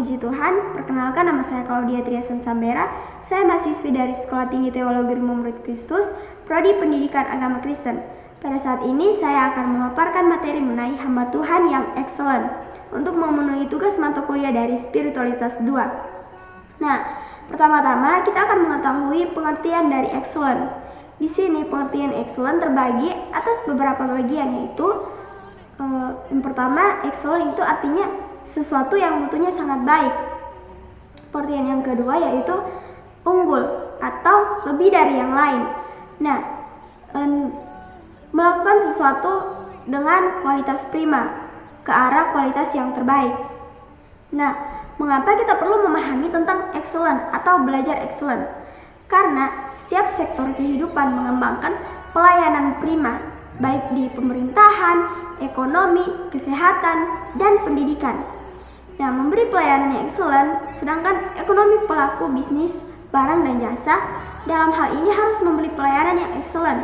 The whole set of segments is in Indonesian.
Puji Tuhan, perkenalkan nama saya Claudia Triasan Sambera. Saya mahasiswi dari Sekolah Tinggi Teologi Rumah Murid Kristus, Prodi Pendidikan Agama Kristen. Pada saat ini saya akan memaparkan materi mengenai hamba Tuhan yang excellent untuk memenuhi tugas mata kuliah dari Spiritualitas 2. Nah, pertama-tama kita akan mengetahui pengertian dari excellent. Di sini pengertian excellent terbagi atas beberapa bagian, yaitu yang pertama, excellent itu artinya sesuatu yang mutunya sangat baik. Pengertian yang kedua yaitu unggul atau lebih dari yang lain. Nah, melakukan sesuatu dengan kualitas prima ke arah kualitas yang terbaik. Nah, mengapa kita perlu memahami tentang excellent atau belajar excellent? Karena setiap sektor kehidupan mengembangkan pelayanan prima, baik di pemerintahan, ekonomi, kesehatan, dan pendidikan. Nah, memberi pelayanan yang excellent, sedangkan ekonomi pelaku bisnis, barang dan jasa, dalam hal ini harus memberi pelayanan yang excellent.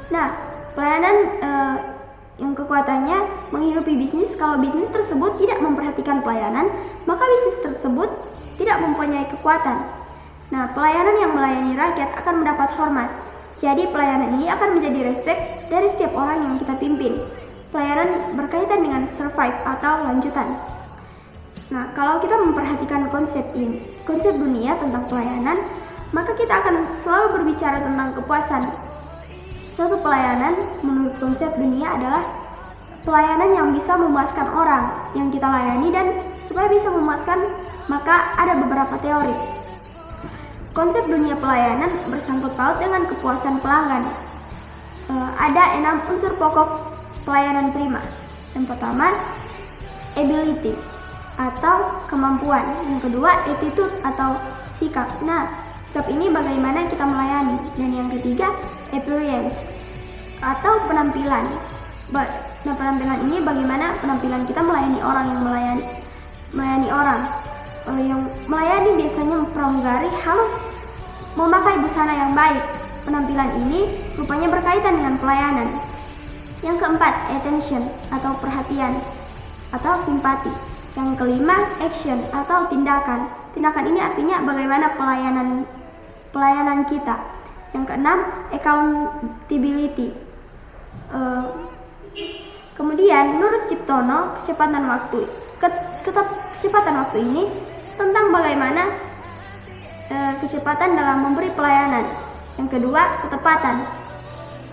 Nah, pelayanan yang kekuatannya menghidupi bisnis, kalau bisnis tersebut tidak memperhatikan pelayanan, maka bisnis tersebut tidak mempunyai kekuatan. Nah, pelayanan yang melayani rakyat akan mendapat hormat. Jadi pelayanan ini akan menjadi respect dari setiap orang yang kita pimpin. Pelayanan berkaitan dengan survive atau lanjutan. Nah, kalau kita memperhatikan konsep dunia tentang pelayanan, maka kita akan selalu berbicara tentang kepuasan. Suatu pelayanan menurut konsep dunia adalah pelayanan yang bisa memuaskan orang yang kita layani, dan supaya bisa memuaskan maka ada beberapa teori. Konsep dunia pelayanan bersangkut paut dengan kepuasan pelanggan. Ada 6 unsur pokok pelayanan prima. Yang pertama, ability atau kemampuan. Yang kedua, attitude atau sikap. Nah, sikap ini bagaimana kita melayani. Dan yang ketiga, appearance atau penampilan. Nah, penampilan ini bagaimana penampilan kita melayani orang yang melayani orang. Yang melayani biasanya mempramugari harus memakai busana yang baik. Penampilan ini rupanya berkaitan dengan pelayanan. Yang keempat, attention atau perhatian atau simpati. Yang kelima, action atau tindakan. Tindakan ini artinya bagaimana pelayanan kita. Yang keenam, accountability. Kemudian menurut Ciptono, kecepatan waktu ini tentang bagaimana kecepatan dalam memberi pelayanan. Yang kedua, ketepatan.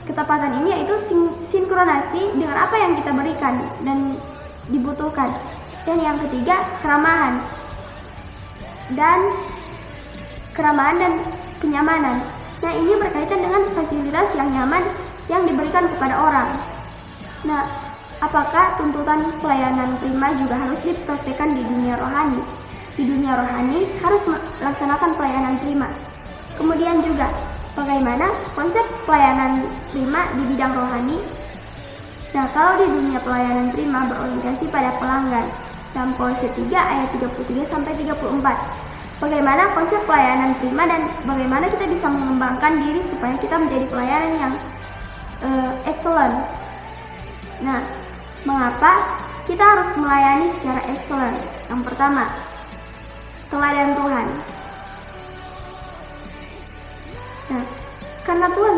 Ketepatan ini yaitu sinkronasi dengan apa yang kita berikan dan dibutuhkan. Dan yang ketiga, keramahan dan kenyamanan. Nah, ini berkaitan dengan fasilitas yang nyaman yang diberikan kepada orang. Nah, apakah tuntutan pelayanan prima juga harus dipraktikkan di dunia rohani? Di dunia rohani harus melaksanakan pelayanan prima. Kemudian juga, bagaimana konsep pelayanan prima di bidang rohani? Nah, kalau di dunia pelayanan prima berorientasi pada pelanggan. Dalam Kolose 3 ayat 33-34. Bagaimana konsep pelayanan prima dan bagaimana kita bisa mengembangkan diri supaya kita menjadi pelayanan yang excellent. Nah, mengapa kita harus melayani secara excellent? Yang pertama, teladan Tuhan. Nah, karena Tuhan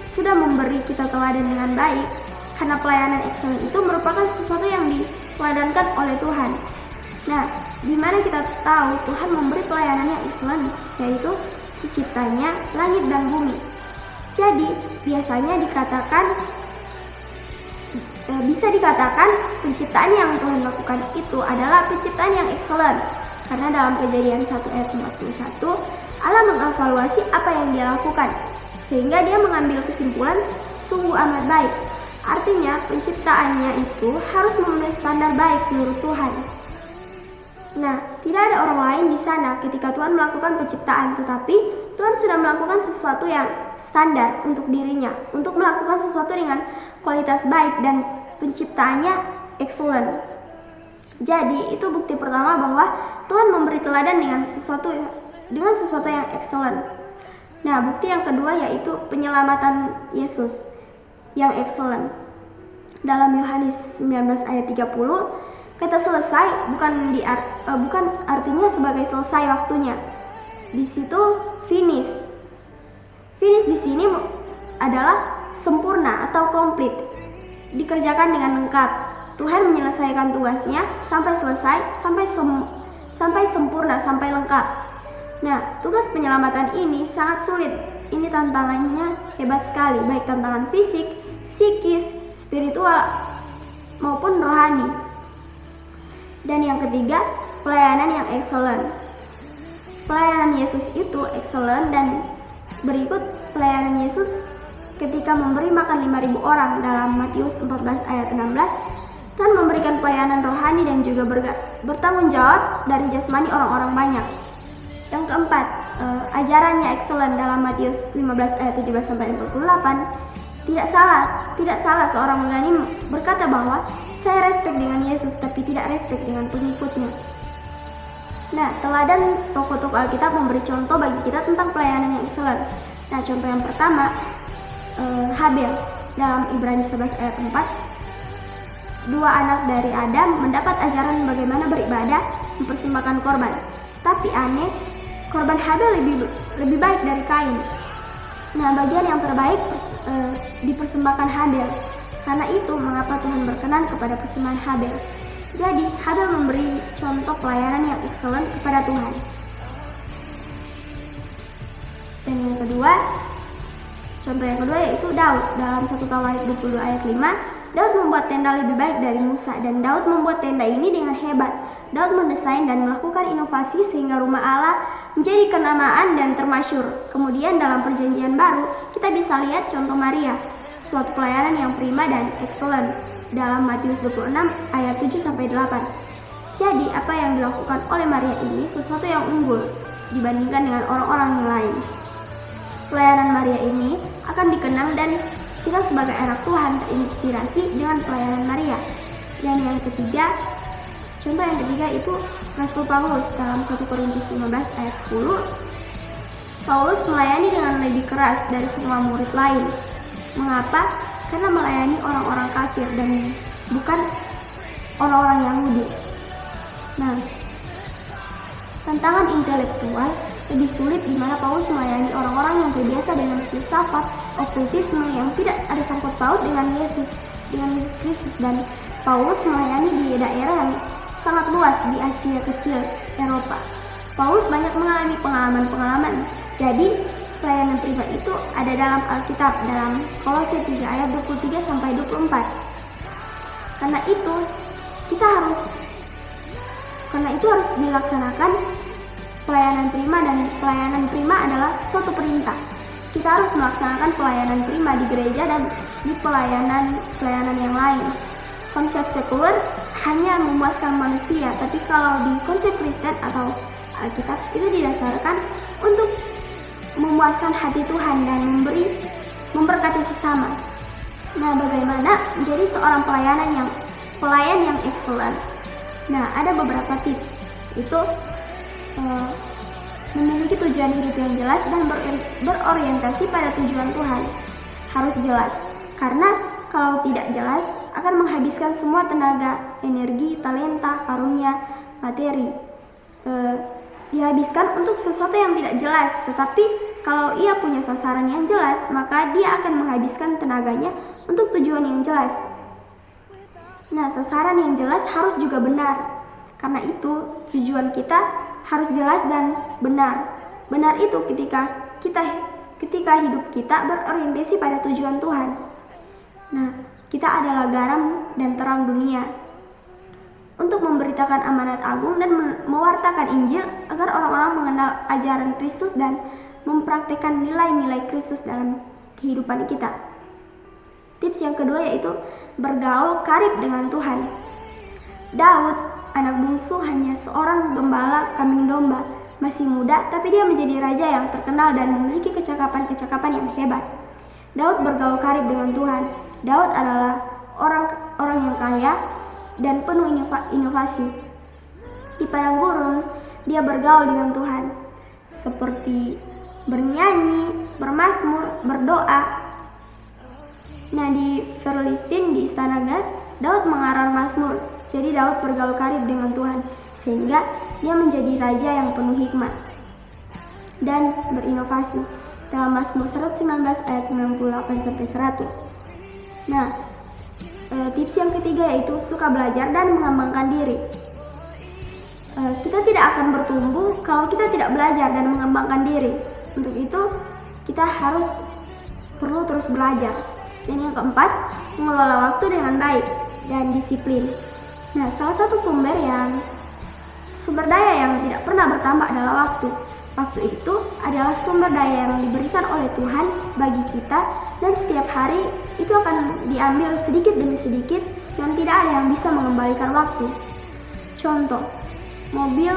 sudah memberi kita teladan dengan baik, karena pelayanan excellent itu merupakan sesuatu yang diteladankan oleh Tuhan. Nah, di mana kita tahu Tuhan memberi pelayanan yang excellent, yaitu diciptanya langit dan bumi. Jadi, bisa dikatakan penciptaan yang Tuhan lakukan itu adalah penciptaan yang excellent. Karena dalam Kejadian 1 ayat 41, Allah mengevaluasi apa yang dia lakukan, sehingga dia mengambil kesimpulan sungguh amat baik. Artinya penciptaannya itu harus memenuhi standar baik menurut Tuhan. Nah, tidak ada orang lain di sana ketika Tuhan melakukan penciptaan, tetapi Tuhan sudah melakukan sesuatu yang standar untuk dirinya, untuk melakukan sesuatu dengan kualitas baik dan penciptaannya excellent. Jadi, itu bukti pertama bahwa Tuhan memberi teladan dengan sesuatu yang excellent. Nah, bukti yang kedua yaitu penyelamatan Yesus yang excellent. Dalam Yohanes 19 ayat 30, Kata selesai bukan artinya sebagai selesai waktunya. Di situ finish. Finish di sini adalah sempurna atau komplit. Dikerjakan dengan lengkap. Tuhan menyelesaikan tugasnya sampai selesai, sampai sempurna, sampai lengkap. Nah, tugas penyelamatan ini sangat sulit. Ini tantangannya hebat sekali, baik tantangan fisik, psikis, spiritual, maupun rohani. Dan yang ketiga, pelayanan yang excellent. Pelayanan Yesus itu excellent, dan berikut pelayanan Yesus ketika memberi makan 5.000 orang dalam Matius 14 ayat 16. Tuhan memberikan pelayanan rohani dan juga bertanggung jawab dari jasmani orang-orang banyak. Yang keempat, ajarannya excellent dalam Matius 15 ayat 17-48. Tidak salah seorang mengani berkata bahwa saya respect dengan Yesus tapi tidak respect dengan pengikutnya. Nah, teladan tokoh-tokoh Alkitab memberi contoh bagi kita tentang pelayanan yang excellent. Nah, contoh yang pertama, Habel dalam Ibrani 11 ayat 4. Dua anak dari Adam mendapat ajaran bagaimana beribadah, mempersembahkan korban. Tapi aneh, korban Habel lebih baik dari Kain. Nah, bagian yang terbaik dipersembahkan Habel. Karena itu, mengapa Tuhan berkenan kepada persembahan Habel? Jadi, Habel memberi contoh pelayanan yang excellent kepada Tuhan. Dan yang kedua, contoh yang kedua yaitu Daud. Dalam 1 Tawarikh 22 ayat 5, Daud membuat tenda lebih baik dari Musa, dan Daud membuat tenda ini dengan hebat. Daud mendesain dan melakukan inovasi sehingga rumah Allah menjadi kenamaan dan termasyur. Kemudian dalam perjanjian baru, kita bisa lihat contoh Maria, suatu pelayanan yang prima dan excellent dalam Matius 26 ayat 7-8. Jadi, apa yang dilakukan oleh Maria ini sesuatu yang unggul dibandingkan dengan orang-orang yang lain. Pelayanan Maria ini akan dikenang dan kita sebagai anak Tuhan terinspirasi dengan pelayanan Maria. Dan yang ketiga, contoh yang ketiga itu Rasul Paulus dalam 1 Korintus 15 ayat 10. Paulus melayani dengan lebih keras dari semua murid lain. Mengapa? Karena melayani orang-orang kafir dan bukan orang-orang Yahudi. Nah, tantangan intelektual lebih sulit di mana Paulus melayani orang-orang yang terbiasa dengan filsafat, okultisme yang tidak ada sangkut paut dengan Yesus Kristus, dan Paulus melayani di daerah yang sangat luas di Asia Kecil, Eropa. Paulus banyak mengalami pengalaman-pengalaman. Jadi, pelayanan prima itu ada dalam Alkitab dalam Kolose 3 ayat 23-24. Karena itu harus dilaksanakan pelayanan prima, dan pelayanan prima adalah suatu perintah. Kita harus melaksanakan pelayanan prima di gereja dan di pelayanan yang lain. Konsep sekuler hanya memuaskan manusia, tapi kalau di konsep Kristen atau Alkitab itu didasarkan untuk memuaskan hati Tuhan dan memberkati sesama. Nah, bagaimana menjadi seorang pelayan yang excellent? Nah, ada beberapa tips. Itu memiliki tujuan hidup yang jelas dan berorientasi pada tujuan Tuhan. Harus jelas, karena kalau tidak jelas akan menghabiskan semua tenaga, energi, talenta, karunia, materi. Dihabiskan untuk sesuatu yang tidak jelas. Tetapi kalau ia punya sasaran yang jelas, maka dia akan menghabiskan tenaganya untuk tujuan yang jelas. Nah, sasaran yang jelas harus juga benar. Karena itu, tujuan kita harus jelas dan benar. Benar itu ketika hidup kita berorientasi pada tujuan Tuhan. Nah, kita adalah garam dan terang dunia untuk memberitakan amanat agung dan mewartakan Injil agar orang-orang mengenal ajaran Kristus dan mempraktikkan nilai-nilai Kristus dalam kehidupan kita. Tips yang kedua yaitu bergaul karib dengan Tuhan. Daud, anak bungsu, hanya seorang gembala kambing domba, masih muda, tapi dia menjadi raja yang terkenal dan memiliki kecakapan yang hebat. Daud bergaul karib dengan Tuhan. Daud adalah orang yang kaya dan penuh inovasi. Di padang gurun, dia bergaul dengan Tuhan, seperti bernyanyi, bermazmur, berdoa. Nah, di Filistin, di istana Gad, Daud mengarang mazmur Jadi Daud bergaul karib dengan Tuhan, sehingga dia menjadi raja yang penuh hikmat dan berinovasi. Dalam Mazmur 119 ayat 98-100. Nah, tips yang ketiga yaitu suka belajar dan mengembangkan diri. Kita tidak akan bertumbuh kalau kita tidak belajar dan mengembangkan diri. Untuk itu, kita perlu terus belajar. Dan yang keempat, mengelola waktu dengan baik dan disiplin. Nah, salah satu sumber daya yang tidak pernah bertambah adalah waktu. Waktu itu adalah sumber daya yang diberikan oleh Tuhan bagi kita, dan setiap hari itu akan diambil sedikit demi sedikit dan tidak ada yang bisa mengembalikan waktu. Contoh, mobil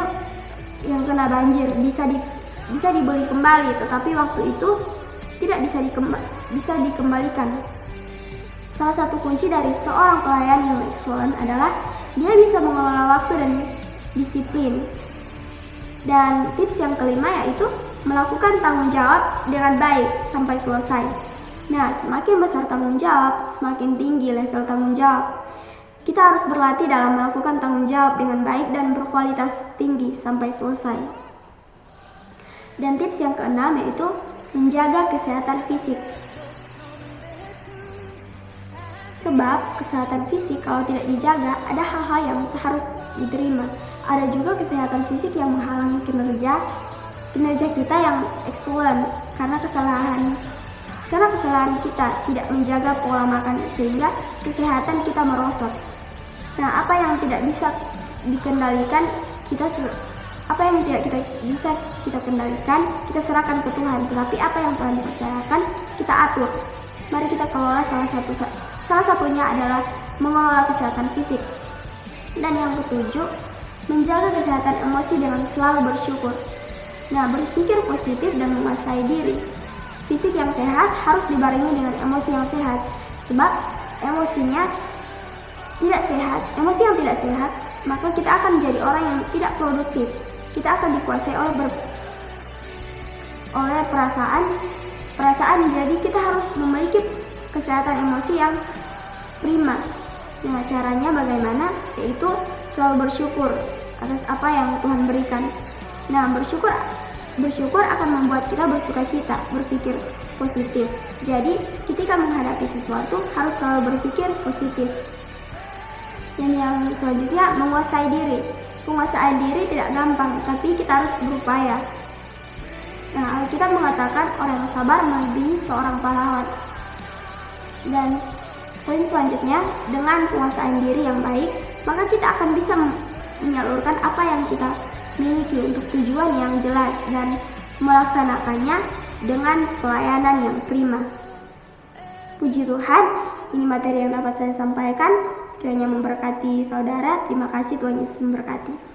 yang kena banjir bisa dibeli kembali, tetapi waktu itu tidak bisa dikembalikan. Salah satu kunci dari seorang pelayan yang excellent adalah dia bisa mengelola waktu dan disiplin. Dan tips yang kelima yaitu melakukan tanggung jawab dengan baik sampai selesai. Nah, semakin besar tanggung jawab, semakin tinggi level tanggung jawab. Kita harus berlatih dalam melakukan tanggung jawab dengan baik dan berkualitas tinggi sampai selesai. Dan tips yang keenam yaitu menjaga kesehatan fisik. Sebab kesehatan fisik kalau tidak dijaga, ada hal-hal yang harus diterima. Ada juga kesehatan fisik yang menghalangi kinerja kita yang excellent karena kesalahan kita tidak menjaga pola makan, sehingga kesehatan kita merosot. Nah, apa yang tidak bisa dikendalikan kita kendalikan, kita serahkan ke Tuhan. Tetapi apa yang Tuhan dipercayakan, kita atur. Mari kita kelola salah satunya adalah mengelola kesehatan fisik. Dan yang ketujuh, menjaga kesehatan emosi dengan selalu bersyukur. Nah, berpikir positif dan menguasai diri. Fisik yang sehat harus dibarengi dengan emosi yang sehat. Sebab emosi yang tidak sehat, maka kita akan menjadi orang yang tidak produktif. Kita akan dikuasai oleh perasaan. Jadi kita harus memiliki kesehatan emosi yang prima. Nah, caranya bagaimana? Yaitu selalu bersyukur atas apa yang Tuhan berikan. Nah, bersyukur akan membuat kita bersukacita, berpikir positif. Jadi, ketika menghadapi sesuatu harus selalu berpikir positif. Dan yang selanjutnya, menguasai diri. Penguasaan diri tidak gampang, tapi kita harus berupaya. Nah, Alkitab mengatakan orang yang sabar melebihi seorang pahlawan. Dan poin selanjutnya, dengan penguasaan diri yang baik, maka kita akan bisa menyalurkan apa yang kita miliki untuk tujuan yang jelas dan melaksanakannya dengan pelayanan yang prima. Puji Tuhan, ini materi yang dapat saya sampaikan. Kiranya memberkati saudara. Terima kasih, Tuhan Yesus memberkati.